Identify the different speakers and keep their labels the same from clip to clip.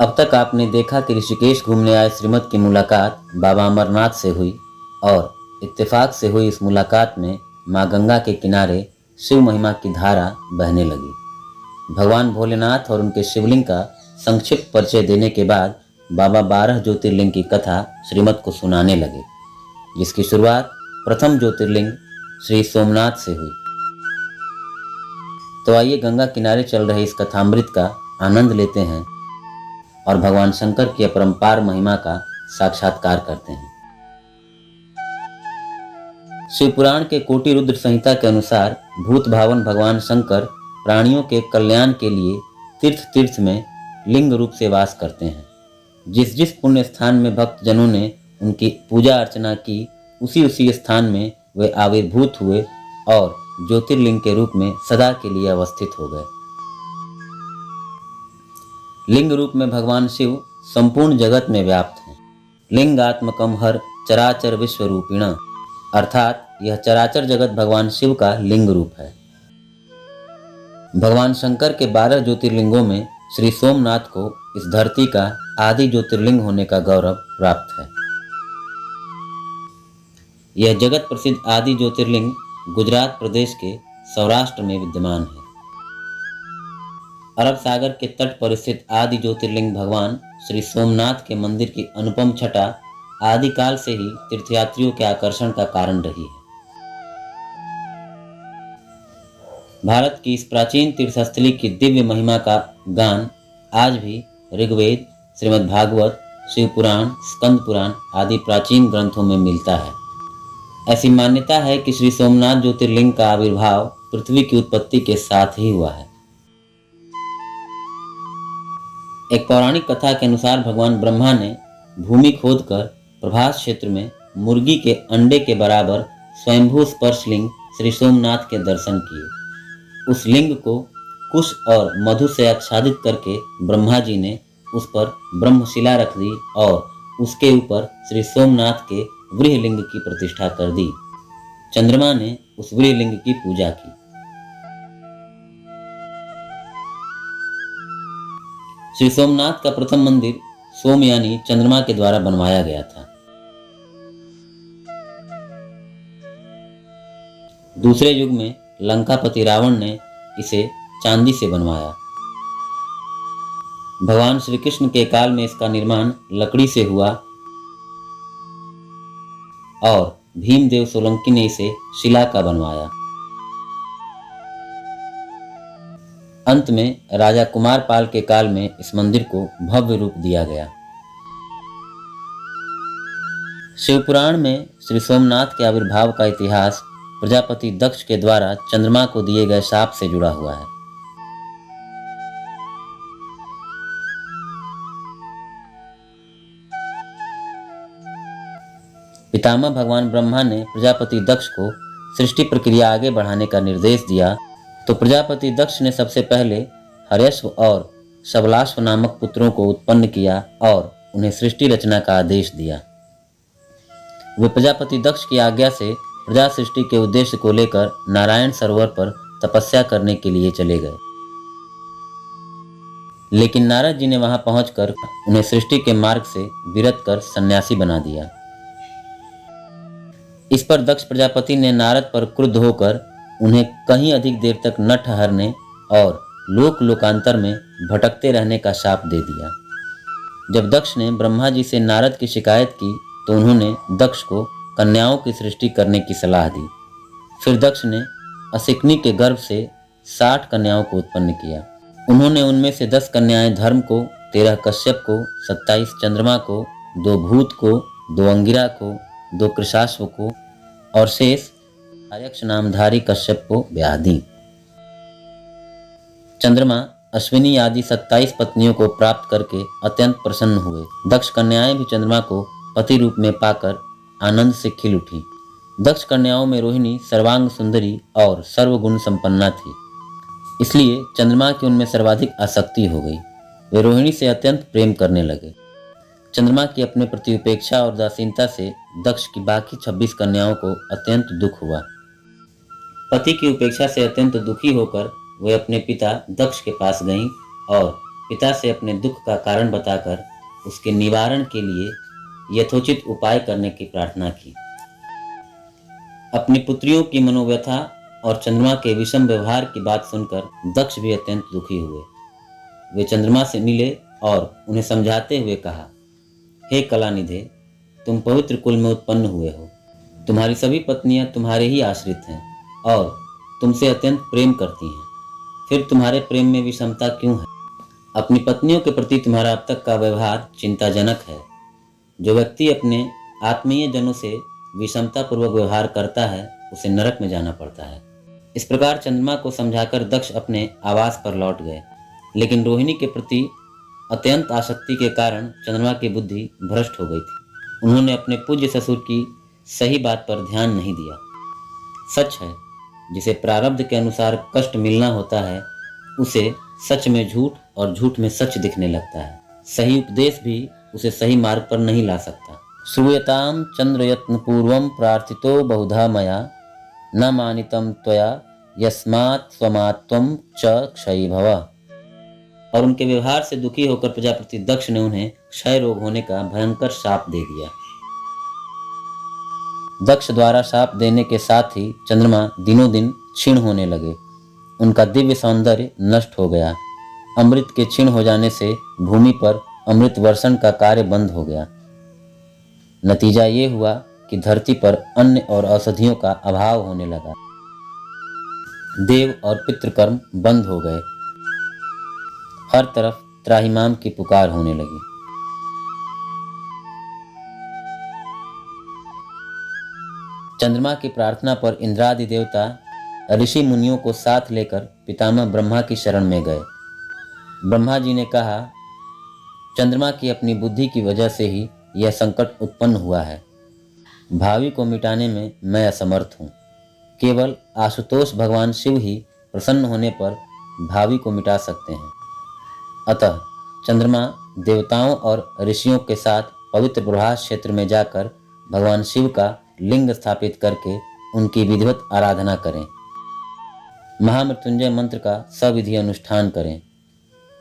Speaker 1: अब तक आपने देखा कि ऋषिकेश घूमने आए श्रीमत की मुलाकात बाबा अमरनाथ से हुई और इत्तेफाक से हुई इस मुलाकात में माँ गंगा के किनारे शिव महिमा की धारा बहने लगी। भगवान भोलेनाथ और उनके शिवलिंग का संक्षिप्त परिचय देने के बाद बाबा 12 ज्योतिर्लिंग की कथा श्रीमत को सुनाने लगे, जिसकी शुरुआत प्रथम ज्योतिर्लिंग श्री सोमनाथ से हुई। तो आइए गंगा किनारे चल रहे इस कथामृत का आनंद लेते हैं और भगवान शंकर की अपरंपार महिमा का साक्षात्कार करते हैं। शिवपुराण के कोटि रुद्र संहिता के अनुसार भूत भावन भगवान शंकर प्राणियों के कल्याण के लिए तीर्थ तीर्थ में लिंग रूप से वास करते हैं। जिस जिस पुण्य स्थान में भक्त जनों ने उनकी पूजा अर्चना की, उसी उसी स्थान में वे आविर्भूत हुए और ज्योतिर्लिंग के रूप में सदा के लिए अवस्थित हो गए। लिंग रूप में भगवान शिव संपूर्ण जगत में व्याप्त हैं। लिंगात्मकम हर चराचर विश्व रूपिण, अर्थात यह चराचर जगत भगवान शिव का लिंग रूप है। भगवान शंकर के 12 ज्योतिर्लिंगों में श्री सोमनाथ को इस धरती का आदि ज्योतिर्लिंग होने का गौरव प्राप्त है। यह जगत प्रसिद्ध आदि ज्योतिर्लिंग गुजरात प्रदेश के सौराष्ट्र में विद्यमान है। अरब सागर के तट पर स्थित आदि ज्योतिर्लिंग भगवान श्री सोमनाथ के मंदिर की अनुपम छटा आदिकाल से ही तीर्थयात्रियों के आकर्षण का कारण रही है। भारत की इस प्राचीन तीर्थस्थली की दिव्य महिमा का गान आज भी ऋग्वेद, श्रीमद् भागवत, शिव पुराण, स्कंद पुराण आदि प्राचीन ग्रंथों में मिलता है। ऐसी मान्यता है कि श्री सोमनाथ ज्योतिर्लिंग का आविर्भाव पृथ्वी की उत्पत्ति के साथ ही हुआ है। एक पौराणिक कथा के अनुसार भगवान ब्रह्मा ने भूमि खोदकर प्रभास क्षेत्र में मुर्गी के अंडे के बराबर स्वयंभू स्पर्शलिंग श्री सोमनाथ के दर्शन किए। उस लिंग को कुश और मधु से आच्छादित करके ब्रह्मा जी ने उस पर ब्रह्मशिला रख दी और उसके ऊपर श्री सोमनाथ के वृहलिंग की प्रतिष्ठा कर दी। चंद्रमा ने उस वृहलिंग की पूजा की। श्री सोमनाथ का प्रथम मंदिर सोम यानी चंद्रमा के द्वारा बनवाया गया था। दूसरे युग में लंकापति रावण ने इसे चांदी से बनवाया। भगवान श्री कृष्ण के काल में इसका निर्माण लकड़ी से हुआ और भीमदेव सोलंकी ने इसे शिला का बनवाया। अंत में राजा कुमारपाल के काल में इस मंदिर को भव्य रूप दिया गया। शिवपुराण में श्री सोमनाथ के आविर्भाव का इतिहास प्रजापति दक्ष के द्वारा चंद्रमा को दिए गए शाप से जुड़ा हुआ है। पितामह भगवान ब्रह्मा ने प्रजापति दक्ष को सृष्टि प्रक्रिया आगे बढ़ाने का निर्देश दिया, तो प्रजापति दक्ष ने सबसे पहले हर्यश्व और शबलाश्व नामक पुत्रों को उत्पन्न किया और उन्हें सृष्टि रचना का आदेश दिया। वे प्रजापति दक्ष की आज्ञा से प्रजा सृष्टि के उद्देश्य को लेकर नारायण सरोवर पर तपस्या करने के लिए चले गए। लेकिन नारद जी ने वहां पहुंचकर उन्हें सृष्टि के मार्ग से विरत कर सन्यासी बना दिया। इस पर दक्ष प्रजापति ने नारद पर क्रुद्ध होकर उन्हें कहीं अधिक देर तक न ठहरने और लोक लोकांतर में भटकते रहने का शाप दे दिया। जब दक्ष ने ब्रह्मा जी से नारद की शिकायत की तो उन्होंने दक्ष को कन्याओं की सृष्टि करने की सलाह दी। फिर दक्ष ने असिकनी के गर्भ से 60 कन्याओं को उत्पन्न किया। उन्होंने उनमें से 10 कन्याएं धर्म को, 13 कश्यप को, 27 चंद्रमा को, 2 भूत को, 2 अंगिरा को, 2 कृशाश्व को और शेष आर्यक्ष नामधारी कश्यप को ब्याह दी। चंद्रमा अश्विनी आदि 27 पत्नियों को प्राप्त करके अत्यंत प्रसन्न हुए। दक्ष कन्याएं भी चंद्रमा को पति रूप में पाकर आनंद से खिल उठी। दक्ष कन्याओं में रोहिणी सर्वांग सुंदरी और सर्वगुण संपन्ना थी, इसलिए चंद्रमा की उनमें सर्वाधिक आसक्ति हो गई। वे रोहिणी से अत्यंत प्रेम करने लगे। चंद्रमा की अपने प्रति उपेक्षा और उदासीनता से दक्ष की बाकी 26 कन्याओं को अत्यंत दुख हुआ। पति की उपेक्षा से अत्यंत दुखी होकर वे अपने पिता दक्ष के पास गईं और पिता से अपने दुख का कारण बताकर उसके निवारण के लिए यथोचित उपाय करने की प्रार्थना की। अपनी पुत्रियों की मनोव्यथा और चंद्रमा के विषम व्यवहार की बात सुनकर दक्ष भी अत्यंत दुखी हुए। वे चंद्रमा से मिले और उन्हें समझाते हुए कहा, हे कलानिधे, तुम पवित्र कुल में उत्पन्न हुए हो। तुम्हारी सभी पत्नियां तुम्हारे ही आश्रित हैं और तुमसे अत्यंत प्रेम करती हैं। फिर तुम्हारे प्रेम में विषमता क्यों है? अपनी पत्नियों के प्रति तुम्हारा अब तक का व्यवहार चिंताजनक है। जो व्यक्ति अपने आत्मीय जनों से विषमता पूर्वक व्यवहार करता है उसे नरक में जाना पड़ता है। इस प्रकार चंद्रमा को समझाकर दक्ष अपने आवास पर लौट गए, लेकिन रोहिणी के प्रति अत्यंत आसक्ति के कारण चंद्रमा की बुद्धि भ्रष्ट हो गई थी। उन्होंने अपने पूज्य ससुर की सही बात पर ध्यान नहीं दिया। सच है, जिसे प्रारब्ध के अनुसार कष्ट मिलना होता है उसे सच में झूठ और झूठ में सच दिखने लगता है। सही उपदेश भी उसे सही मार्ग पर नहीं ला सकता। श्रूयताम चंद्रयत्न पूर्वम प्रार्थितो बहुधा मया न मानितम त्वया यस्मात् स्वमात्वम च क्षयी भव। और उनके व्यवहार से दुखी होकर प्रजापति दक्ष ने उन्हें क्षय रोग होने का भयंकर शाप दे दिया। दक्ष द्वारा शाप देने के साथ ही चंद्रमा दिनों दिन क्षीण होने लगे। उनका दिव्य सौंदर्य नष्ट हो गया। अमृत के क्षीण हो जाने से भूमि पर अमृत वर्षण का कार्य बंद हो गया। नतीजा ये हुआ कि धरती पर अन्न और औषधियों का अभाव होने लगा। देव और पितृकर्म बंद हो गए। हर तरफ त्राहिमाम की पुकार होने लगी। चंद्रमा की प्रार्थना पर इंद्रादि देवता ऋषि मुनियों को साथ लेकर पितामह ब्रह्मा की शरण में गए। ब्रह्मा जी ने कहा, चंद्रमा की अपनी बुद्धि की वजह से ही यह संकट उत्पन्न हुआ है। भावी को मिटाने में मैं असमर्थ हूँ। केवल आशुतोष भगवान शिव ही प्रसन्न होने पर भावी को मिटा सकते हैं। अतः चंद्रमा देवताओं और ऋषियों के साथ पवित्र प्रभास क्षेत्र में जाकर भगवान शिव का लिंग स्थापित करके उनकी विधिवत आराधना करें। महामृत्युंजय मंत्र का सविधि अनुष्ठान करें।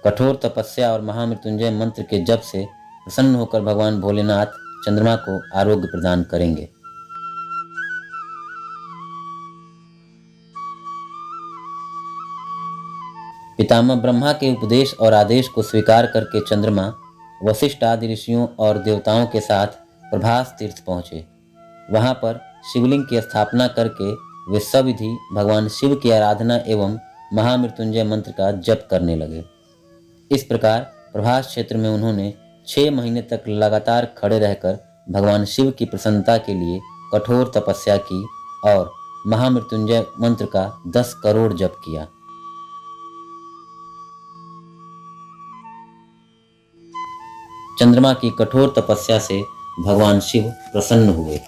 Speaker 1: कठोर तपस्या और महामृत्युंजय मंत्र के जप से प्रसन्न होकर भगवान भोलेनाथ चंद्रमा को आरोग्य प्रदान करेंगे। पितामह ब्रह्मा के उपदेश और आदेश को स्वीकार करके चंद्रमा वशिष्ठ आदि ऋषियों और देवताओं के साथ प्रभास तीर्थ पहुंचे। वहां पर शिवलिंग की स्थापना करके वे सविधि भगवान शिव की आराधना एवं महामृत्युंजय मंत्र का जप करने लगे। इस प्रकार प्रभास क्षेत्र में उन्होंने 6 महीने तक लगातार खड़े रहकर भगवान शिव की प्रसन्नता के लिए कठोर तपस्या की और महामृत्युंजय मंत्र का 10 करोड़ जप किया। चंद्रमा की कठोर तपस्या से भगवान शिव प्रसन्न हुए।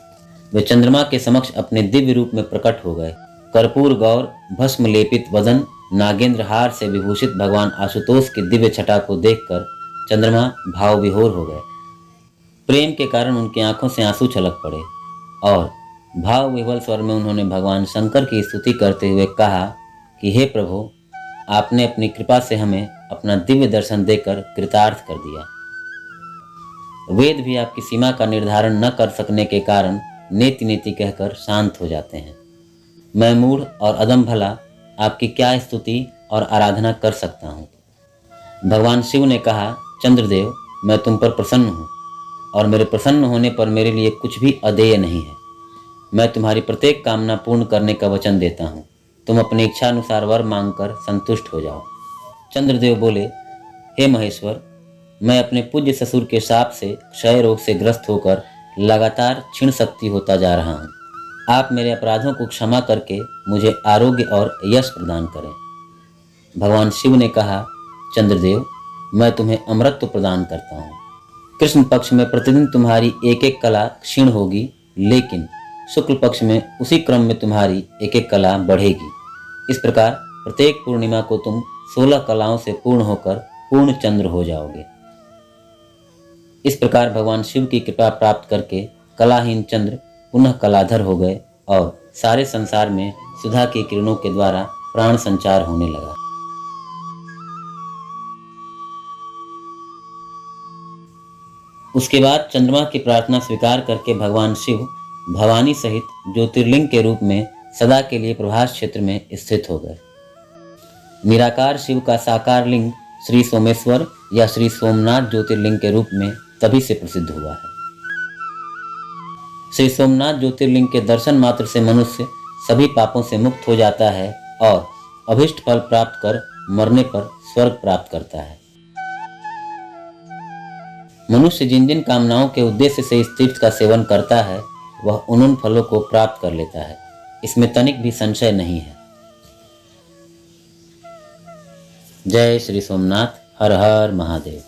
Speaker 1: वे चंद्रमा के समक्ष अपने दिव्य रूप में प्रकट हो गए। कर्पूर गौर भस्म लेपित वदन नागेंद्र हार से विभूषित भगवान आशुतोष की दिव्य छटा को देखकर चंद्रमा भाव विभोर हो गए। प्रेम के कारण उनकी आंखों से आंसू छलक पड़े और भाव विह्वल स्वर में उन्होंने भगवान शंकर की स्तुति करते हुए कहा कि हे प्रभु, आपने अपनी कृपा से हमें अपना दिव्य दर्शन देकर कृतार्थ कर दिया। वेद भी आपकी सीमा का निर्धारण न कर सकने के कारण नेति नेति कहकर शांत हो जाते हैं। मैं मूढ़ और अदम भला आपकी क्या स्तुति और आराधना कर सकता हूँ। भगवान शिव ने कहा, चंद्रदेव, मैं तुम पर प्रसन्न हूँ और मेरे प्रसन्न होने पर मेरे लिए कुछ भी अदेय नहीं है। मैं तुम्हारी प्रत्येक कामना पूर्ण करने का वचन देता हूँ। तुम अपनी इच्छा अनुसार वर मांगकर संतुष्ट हो जाओ। चंद्रदेव बोले, हे महेश्वर, मैं अपने पूज्य ससुर के शाप से क्षय रोग से ग्रस्त होकर लगातार क्षीण शक्ति होता जा रहा हूँ। आप मेरे अपराधों को क्षमा करके मुझे आरोग्य और यश प्रदान करें। भगवान शिव ने कहा, चंद्रदेव, मैं तुम्हें अमरत्व प्रदान करता हूँ। कृष्ण पक्ष में प्रतिदिन तुम्हारी एक एक कला क्षीण होगी, लेकिन शुक्ल पक्ष में उसी क्रम में तुम्हारी एक एक कला बढ़ेगी। इस प्रकार प्रत्येक पूर्णिमा को तुम 16 कलाओं से पूर्ण होकर पूर्ण चंद्र हो जाओगे। इस प्रकार भगवान शिव की कृपा प्राप्त करके कलाहीन चंद्र पुनः कलाधर हो गए और सारे संसार में सुधा की किरणों के द्वारा प्राण संचार होने लगा। उसके बाद चंद्रमा की प्रार्थना स्वीकार करके भगवान शिव भवानी सहित ज्योतिर्लिंग के रूप में सदा के लिए प्रभास क्षेत्र में स्थित हो गए। निराकार शिव का साकार लिंग श्री सोमेश्वर या श्री सोमनाथ ज्योतिर्लिंग के रूप में तभी से प्रसिद्ध हुआ है। श्री सोमनाथ ज्योतिर्लिंग के दर्शन मात्र से मनुष्य सभी पापों से मुक्त हो जाता है और अभिष्ट फल प्राप्त कर मरने पर स्वर्ग प्राप्त करता है। मनुष्य जिन जिन कामनाओं के उद्देश्य से इस तीर्थ का सेवन करता है वह उन फलों को प्राप्त कर लेता है, इसमें तनिक भी संशय नहीं है। जय श्री सोमनाथ। हर हर महादेव।